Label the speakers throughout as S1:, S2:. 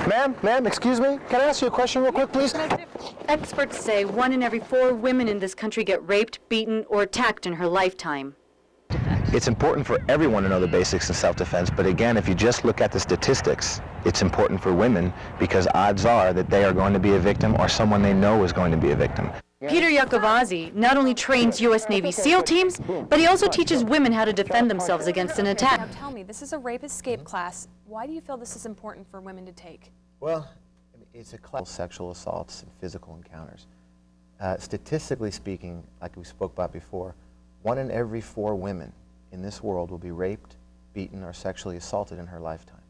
S1: Ma'am, excuse me. Can I ask you a question real quick, please?
S2: Experts say 1 in every 4 women in this country get raped, beaten, or attacked in her lifetime.
S3: It's important for everyone to know the basics of self-defense, but again, if you just look at the statistics, it's important for women because odds are that they are going to be a victim or someone they know is going to be a victim.
S2: Peter Iacavazzi not only trains U.S. Navy SEAL teams, but he also teaches women how to defend themselves against an attack.
S4: Now tell me, this is a rape escape class. Why do you feel this is important for women to take?
S5: Well, it's a class of sexual assaults and physical encounters. Statistically speaking, like we spoke about before, 1 in every 4 women in this world will be raped, beaten, or sexually assaulted in her lifetime.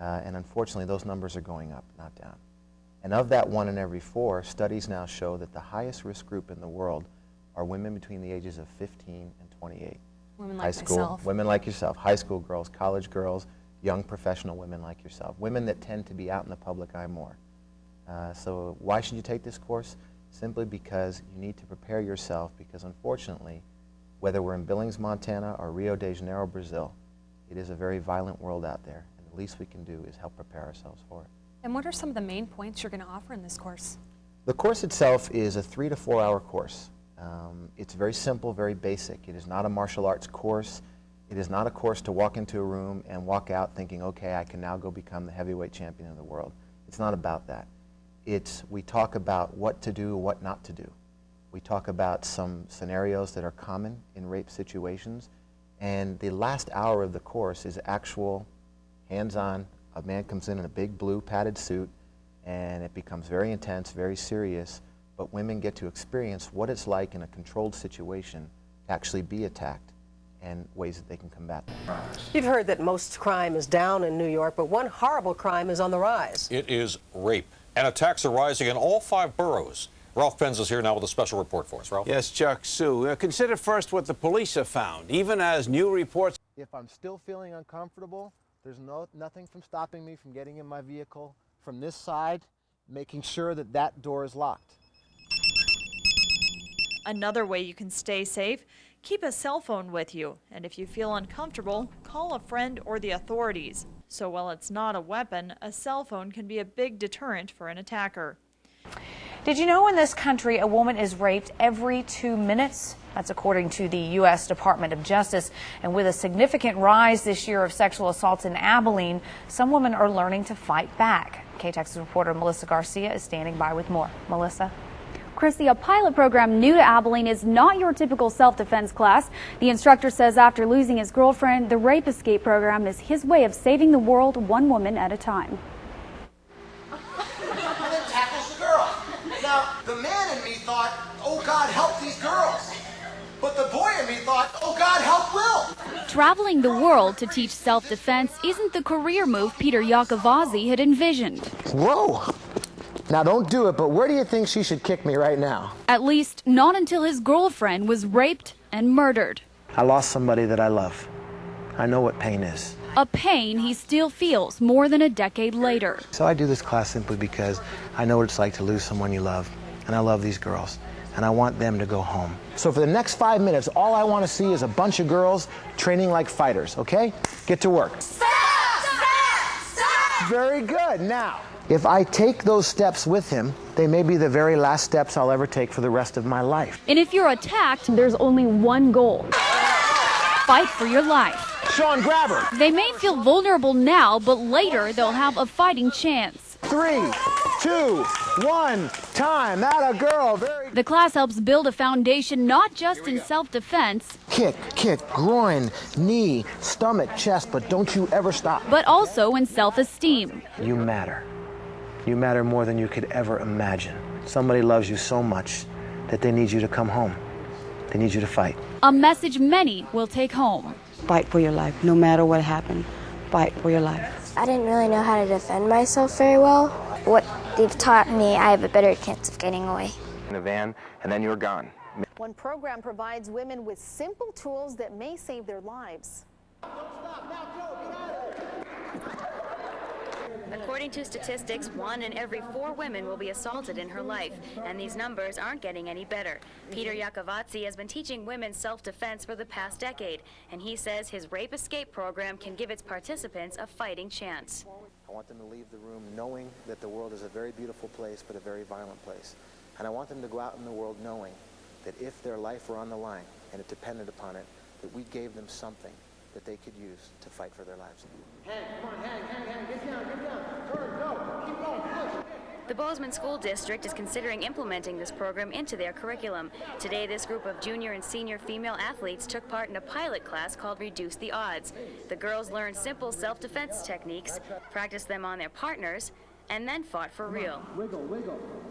S5: And unfortunately, those numbers are going up, not down. And of that 1 in every 4, studies now show that the highest risk group in the world are women between the ages of 15 and 28.
S4: Women
S5: High
S4: like
S5: school,
S4: myself.
S5: women like yourself, high school girls, college girls, young professional women like yourself, women that tend to be out in the public eye more. So why should you take this course? Simply because you need to prepare yourself, because unfortunately, whether we're in Billings, Montana, or Rio de Janeiro, Brazil, it is a very violent world out there, and the least we can do is help prepare ourselves for it.
S4: And what are some of the main points you're going to offer in this course?
S5: The course itself is a 3 to 4 hour course. It's very simple, very basic. It is not a martial arts course. It is not a course to walk into a room and walk out thinking, okay, I can now go become the heavyweight champion of the world. It's not about that. We talk about what to do, what not to do. We talk about some scenarios that are common in rape situations, and the last hour of the course is actual hands-on. A man comes in a big blue padded suit, and it becomes very intense, very serious, but women get to experience what it's like in a controlled situation to actually be attacked and ways that they can combat them.
S6: You've heard that most crime is down in New York, but one horrible crime is on the rise.
S7: It is rape, and attacks are rising in all 5 boroughs. Ralph Penz is here now with a special report for us. Ralph?
S8: Yes, Chuck, Sue. Consider first what the police have found, even as new reports.
S1: If I'm still feeling uncomfortable, there's nothing from stopping me from getting in my vehicle from this side, making sure that that door is locked.
S9: Another way you can stay safe, keep a cell phone with you, and if you feel uncomfortable, call a friend or the authorities. So while it's not a weapon, a cell phone can be a big deterrent for an attacker.
S10: Did you know in this country a woman is raped every 2 minutes? That's according to the U.S. Department of Justice. And with a significant rise this year of sexual assaults in Abilene, some women are learning to fight back. KTEX's reporter Melissa Garcia is standing by with more. Melissa?
S11: Chrissy, a pilot program new to Abilene is not your typical self-defense class. The instructor says after losing his girlfriend, the Rape Escape program is his way of saving the world 1 woman at a time.
S12: Now, the man in me thought, oh God, help these girls. But the boy in me thought, oh God, help Will.
S11: Traveling the world to teach self-defense isn't the career move Peter Iacavazzi had envisioned.
S1: Whoa! Now don't do it, but where do you think she should kick me right now?
S11: At least not until his girlfriend was raped and murdered.
S1: I lost somebody that I love. I know what pain is.
S11: A pain he still feels more than a decade later.
S1: So I do this class simply because I know what it's like to lose someone you love, and I love these girls, and I want them to go home. So for the next 5 minutes, all I want to see is a bunch of girls training like fighters, okay? Get to work.
S12: Stop! Stop! Stop!
S1: Very good. Now, if I take those steps with him, they may be the very last steps I'll ever take for the rest of my life.
S11: And if you're attacked, there's only one goal. Fight for your life.
S1: Sean, grab her.
S11: They may feel vulnerable now, but later they'll have a fighting chance.
S1: 3, 2, 1, time. That a girl. Very good.
S11: The class helps build a foundation not just in self-defense.
S1: Kick, groin, knee, stomach, chest, but don't you ever stop.
S11: But also in self-esteem.
S1: You matter. You matter more than you could ever imagine. Somebody loves you so much that they need you to come home. They need you to fight.
S11: A message many will take home.
S13: Fight for your life, no matter what happened. Fight for your life.
S14: I didn't really know how to defend myself very well. What they've taught me, I have a better chance of getting away.
S3: In a van, and then you're gone.
S6: One program provides women with simple tools that may save their lives.
S2: According to statistics, 1 in every 4 women will be assaulted in her life, and these numbers aren't getting any better. Peter Iacavazzi has been teaching women self-defense for the past decade, and he says his Rape Escape program can give its participants a fighting chance.
S1: I want them to leave the room knowing that the world is a very beautiful place, but a very violent place. And I want them to go out in the world knowing that if their life were on the line and it depended upon it, that we gave them something that they could use to fight for their lives.
S12: Hang, come on, hang, get down, turn, go, keep going, push.
S2: The Bozeman School District is considering implementing this program into their curriculum. Today, this group of junior and senior female athletes took part in a pilot class called Reduce the Odds. The girls learned simple self-defense techniques, practiced them on their partners, and then fought for real.
S12: Wiggle,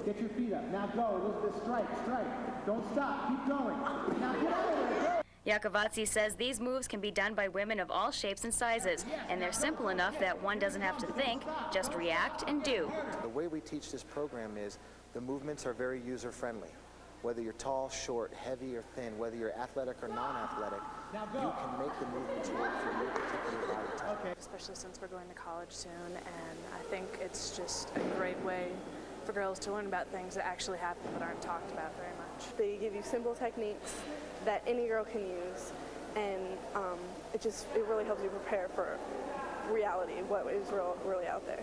S12: get your feet up. Now go, Elizabeth, strike. Don't stop, keep going. Now get over there, go.
S2: Iacavazzi says these moves can be done by women of all shapes and sizes, and they're simple enough that one doesn't have to think, just react and do.
S1: The way we teach this program is the movements are very user-friendly. Whether you're tall, short, heavy, or thin, whether you're athletic or non-athletic, you can make the movements work for your particular body type.
S15: Okay. Especially since we're going to college soon, and I think it's just a great way for girls to learn about things that actually happen but aren't talked about very much.
S16: They give you simple techniques that any girl can use, and it really helps you prepare for reality, what is really out there.